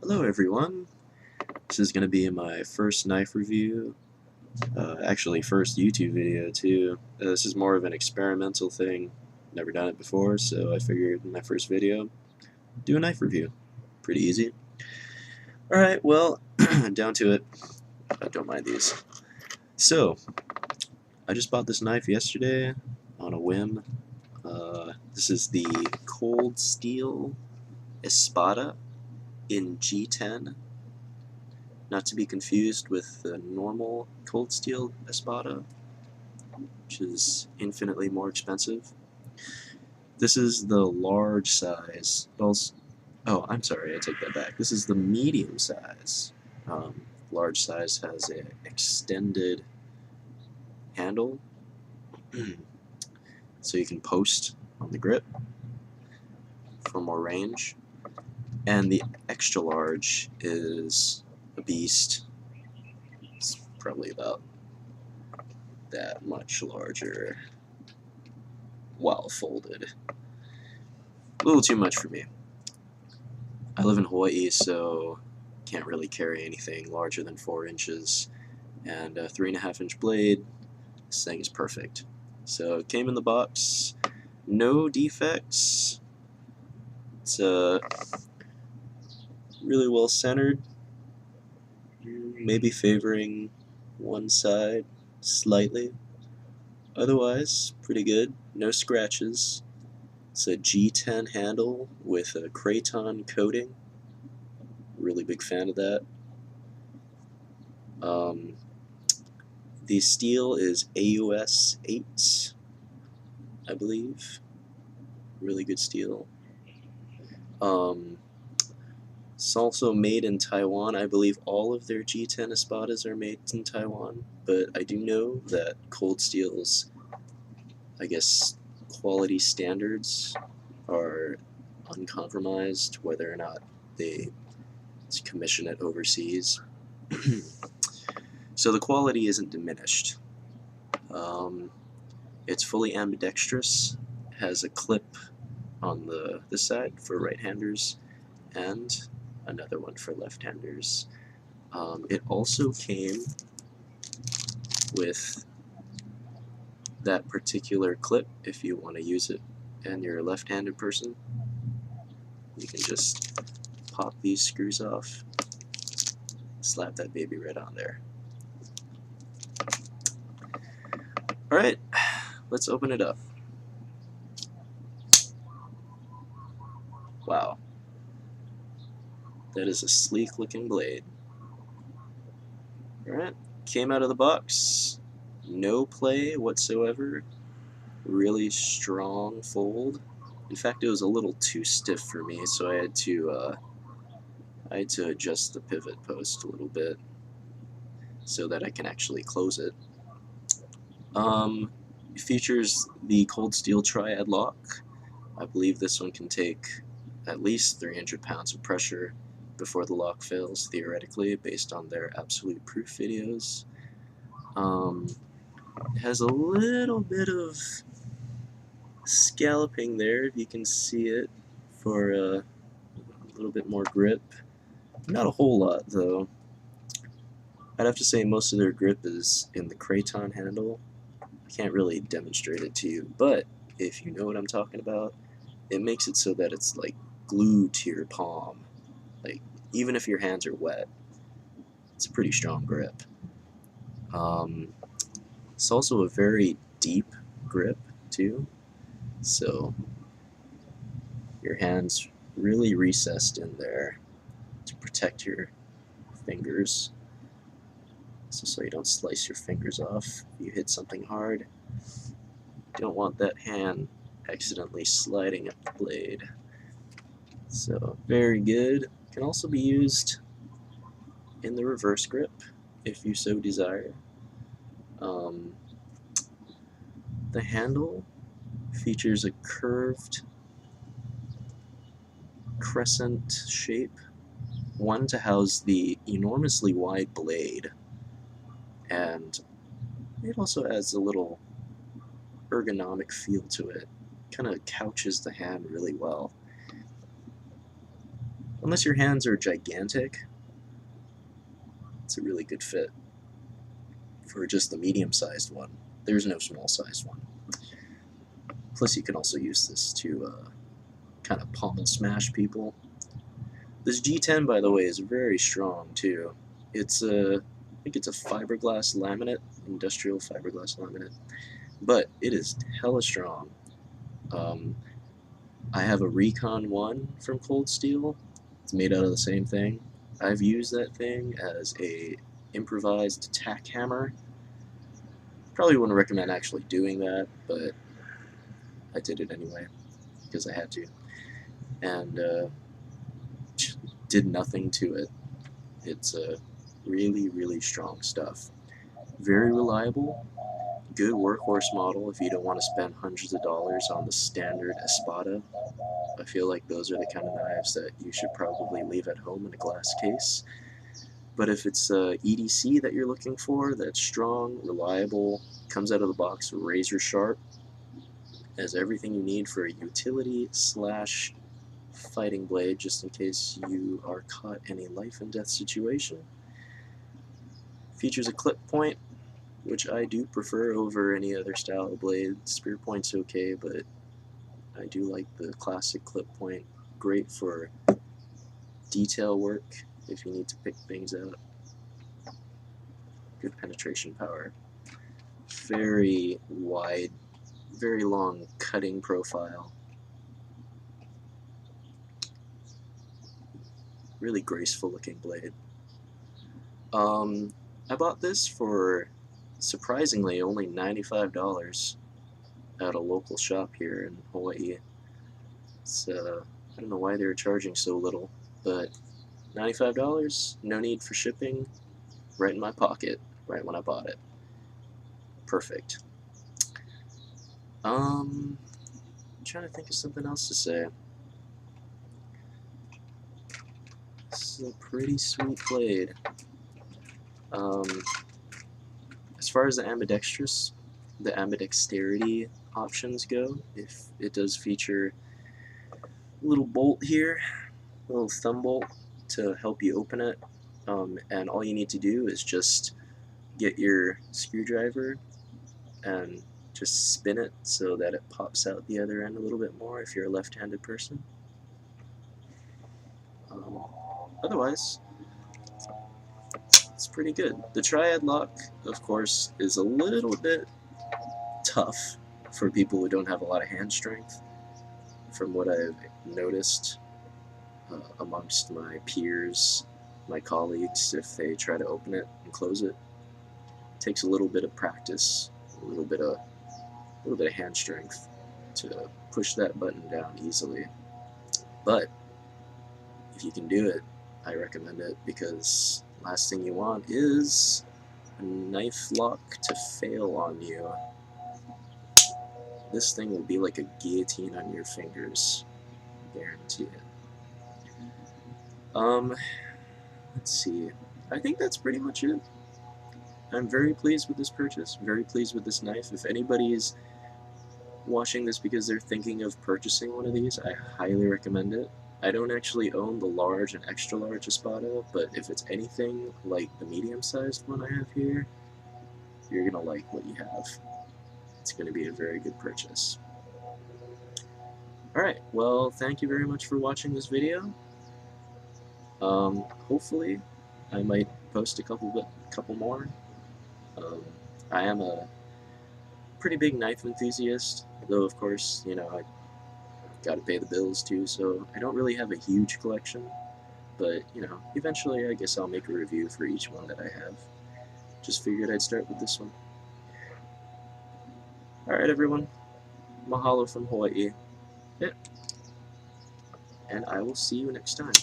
Hello everyone, this is going to be my first knife review, actually first YouTube video too. This is more of an experimental thing, never done it before, so I figured in my first video, do a knife review. Pretty easy. Alright, well, down to it. I don't mind these. So, I just bought this knife yesterday on a whim. This is the Cold Steel Espada in G-10. Not to be confused with the normal cold steel Espada, which is infinitely more expensive. This is the large size. Oh, I'm sorry, I take that back. This is the medium size. Large size has an extended handle, so you can post on the grip for more range. And the extra large is a beast. It's probably about that much larger while folded. A little too much for me. I live in Hawaii, so can't really carry anything larger than 4 inches, and a 3.5-inch blade. This thing is perfect. So it came in the box, no defects. It's really well centered, maybe favoring one side slightly. Otherwise, pretty good. No scratches. It's a G-10 handle with a craton coating. Really big fan of that. The steel is AUS 8, I believe. Really good steel. It's also made in Taiwan. I believe all of their G10 Espadas are made in Taiwan, but I do know that Cold Steel's, I guess, quality standards are uncompromised, whether or not they commission it overseas. So the quality isn't diminished. It's fully ambidextrous, has a clip on this side for right-handers and another one for left-handers. It also came with that particular clip if you want to use it and you're a left-handed person. You can just pop these screws off, slap that baby right on there. Alright, let's open it up. Wow. That is a sleek looking blade. Alright, came out of the box, no play whatsoever, really strong fold. In fact, it was a little too stiff for me, so I had to adjust the pivot post a little bit so that I can actually close it. It features the Cold Steel Triad lock. I believe this one can take at least 300 pounds of pressure before the lock fails, theoretically, based on their absolute proof videos. It has a little bit of scalloping there, if you can see it, for a little bit more grip. Not a whole lot, though. I'd have to say most of their grip is in the craton handle. I can't really demonstrate it to you, but if you know what I'm talking about, it makes it so that it's like glued to your palm. Like, even if your hands are wet, it's a pretty strong grip. It's also a very deep grip, too. So, your hands really recessed in there to protect your fingers. So you don't slice your fingers off if you hit something hard. You don't want that hand accidentally sliding up the blade. So, very good. Can also be used in the reverse grip if you so desire. The handle features a curved crescent shape, one to house the enormously wide blade, and it also adds a little ergonomic feel to it. Kind of couches the hand really well. Unless your hands are gigantic, it's a really good fit for just the medium-sized one. There's no small-sized one. Plus, you can also use this to kind of pommel smash people. This G-10, by the way, is very strong too. It's I think it's a fiberglass laminate, industrial fiberglass laminate, but it is hella strong. I have a Recon 1 from Cold Steel. It's made out of the same thing. I've used that thing as a improvised tack hammer. Probably wouldn't recommend actually doing that, but I did it anyway because I had to, and did nothing to it. It's really, really strong stuff. Very reliable. Good workhorse model if you don't want to spend hundreds of dollars on the standard Espada. I feel like those are the kind of knives that you should probably leave at home in a glass case. But if it's EDC that you're looking for, that's strong, reliable, comes out of the box razor sharp, has everything you need for a utility slash fighting blade just in case you are caught in a life and death situation. Features a clip point, which I do prefer over any other style of blade. Spear point's okay, but I do like the classic clip point. Great for detail work if you need to pick things out. Good penetration power. Very wide, very long cutting profile. Really graceful looking blade. I bought this for surprisingly only $95 at a local shop here in Hawaii. It's I don't know why they were charging so little, but $95, no need for shipping, right in my pocket, right when I bought it. Perfect. I'm trying to think of something else to say. This is a pretty sweet blade. As far as the ambidexterity options go, if it does feature a little bolt here, a little thumb bolt to help you open it, and all you need to do is just get your screwdriver and just spin it so that it pops out the other end a little bit more if you're a left-handed person. Otherwise, it's pretty good. The triad lock, of course, is a little bit tough for people who don't have a lot of hand strength, from what I've noticed amongst my peers, my colleagues. If they try to open it and close it, it takes a little bit of practice, a little bit of hand strength to push that button down easily. But if you can do it, I recommend it, because last thing you want is a knife lock to fail on you. This thing will be like a guillotine on your fingers, guarantee it. Let's see. I think that's pretty much it. I'm very pleased with this purchase, very pleased with this knife. If anybody's watching this because they're thinking of purchasing one of these, I highly recommend it. I don't actually own the large and extra large Espada, but if it's anything like the medium-sized one I have here, you're going to like what you have. It's going to be a very good purchase. Alright, well, thank you very much for watching this video. Hopefully, I might post a couple more. I am a pretty big knife enthusiast, though of course, you know, I gotta pay the bills too, so I don't really have a huge collection, but, you know, eventually I guess I'll make a review for each one that I have. Just figured I'd start with this one. Alright everyone, mahalo from Hawaii, and I will see you next time.